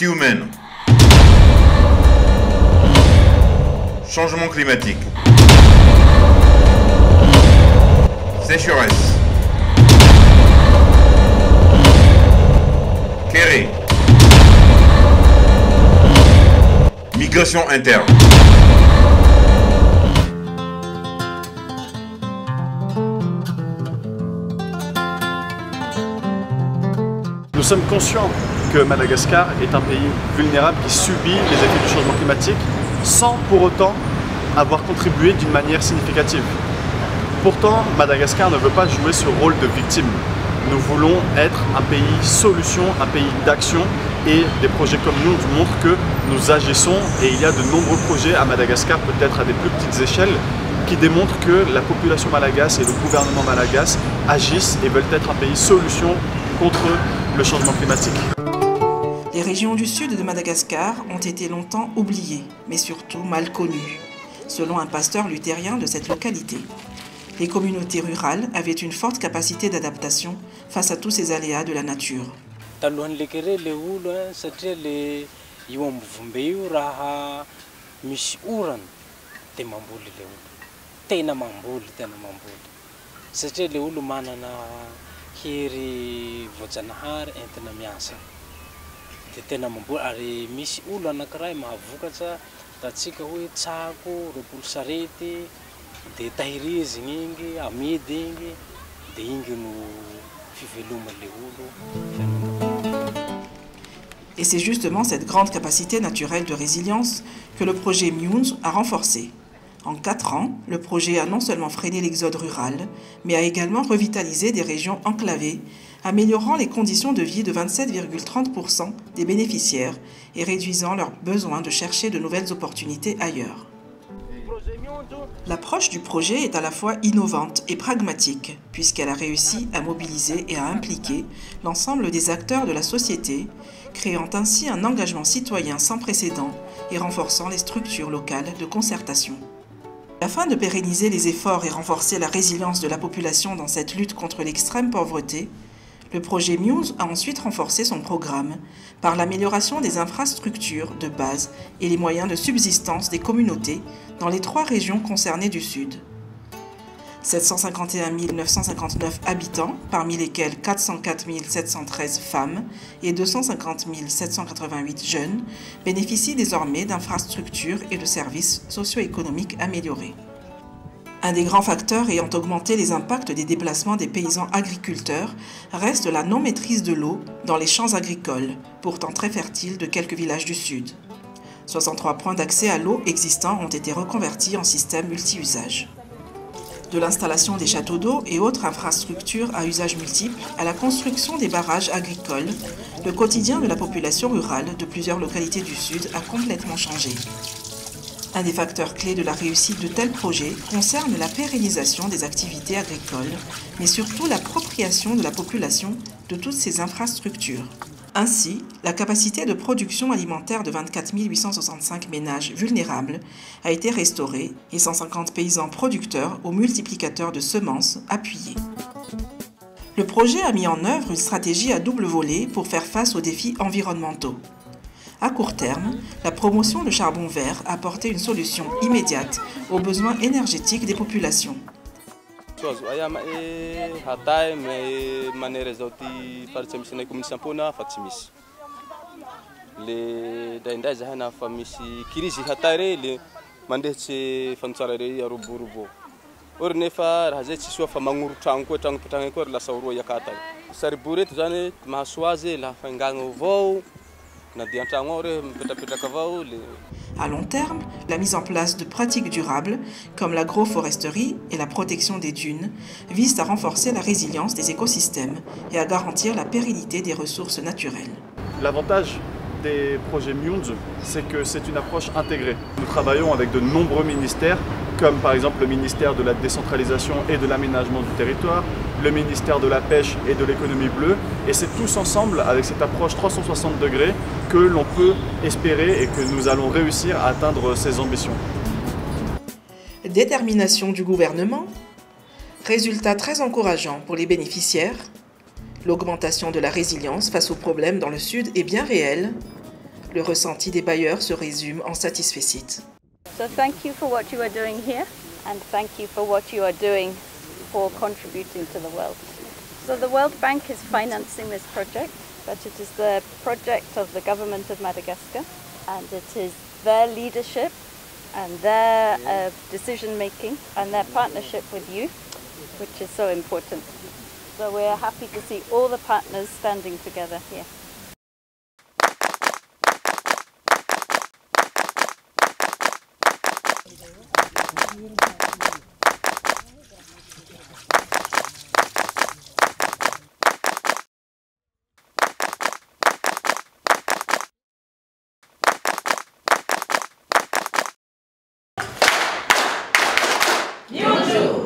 Partie humaine. Changement climatique. Sécheresse. Kéré. Migration interne. Nous sommes conscients que Madagascar est un pays vulnérable qui subit les effets du changement climatique sans pour autant avoir contribué d'une manière significative. Pourtant, Madagascar ne veut pas jouer ce rôle de victime. Nous voulons être un pays solution, un pays d'action, et des projets comme nous montrent que nous agissons, et il y a de nombreux projets à Madagascar, peut-être à des plus petites échelles, qui démontrent que la population malagache et le gouvernement malagache agissent et veulent être un pays solution contre le changement climatique. Les régions du sud de Madagascar ont été longtemps oubliées, mais surtout mal connues, selon un pasteur luthérien de cette localité. Les communautés rurales avaient une forte capacité d'adaptation face à tous ces aléas de la nature. Et c'est justement cette grande capacité naturelle de résilience que le projet Miunz a renforcée. En 4 ans, le projet a non seulement freiné l'exode rural, mais a également revitalisé des régions enclavées, améliorant les conditions de vie de 27,30% des bénéficiaires et réduisant leur besoin de chercher de nouvelles opportunités ailleurs. L'approche du projet est à la fois innovante et pragmatique, puisqu'elle a réussi à mobiliser et à impliquer l'ensemble des acteurs de la société, créant ainsi un engagement citoyen sans précédent et renforçant les structures locales de concertation. Afin de pérenniser les efforts et renforcer la résilience de la population dans cette lutte contre l'extrême pauvreté, le projet Miunz a ensuite renforcé son programme par l'amélioration des infrastructures de base et les moyens de subsistance des communautés dans les 3 régions concernées du Sud. 751 959 habitants, parmi lesquels 404 713 femmes et 250 788 jeunes, bénéficient désormais d'infrastructures et de services socio-économiques améliorés. Un des grands facteurs ayant augmenté les impacts des déplacements des paysans agriculteurs reste la non-maîtrise de l'eau dans les champs agricoles, pourtant très fertiles de quelques villages du Sud. 63 points d'accès à l'eau existants ont été reconvertis en système multi-usage. De l'installation des châteaux d'eau et autres infrastructures à usage multiple à la construction des barrages agricoles, le quotidien de la population rurale de plusieurs localités du Sud a complètement changé. Un des facteurs clés de la réussite de tels projets concerne la pérennisation des activités agricoles, mais surtout l'appropriation de la population de toutes ces infrastructures. Ainsi, la capacité de production alimentaire de 24 865 ménages vulnérables a été restaurée et 150 paysans producteurs aux multiplicateurs de semences appuyés. Le projet a mis en œuvre une stratégie à double volet pour faire face aux défis environnementaux. À court terme, la promotion de charbon vert a apporté une solution immédiate aux besoins énergétiques des populations. À long terme, la mise en place de pratiques durables, comme l'agroforesterie et la protection des dunes, vise à renforcer la résilience des écosystèmes et à garantir la pérennité des ressources naturelles. L'avantage des projets Miunz, c'est que c'est une approche intégrée. Nous travaillons avec de nombreux ministères, comme par exemple le ministère de la décentralisation et de l'aménagement du territoire, le ministère de la pêche et de l'économie bleue, et c'est tous ensemble, avec cette approche 360 degrés, que l'on peut espérer et que nous allons réussir à atteindre ces ambitions. Détermination du gouvernement, résultat très encourageant pour les bénéficiaires. L'augmentation de la résilience face aux problèmes dans le Sud est bien réelle. Le ressenti des bailleurs se résume en satisfecit. So thank you for what you are doing here, and thank you for what you are doing for contributing to the world. So the World Bank is financing this project, but it is the project of the government of Madagascar, and it is their leadership and their decision making and their partnership with you, which is so important. So we're happy to see all the partners standing together here. Nyonjo!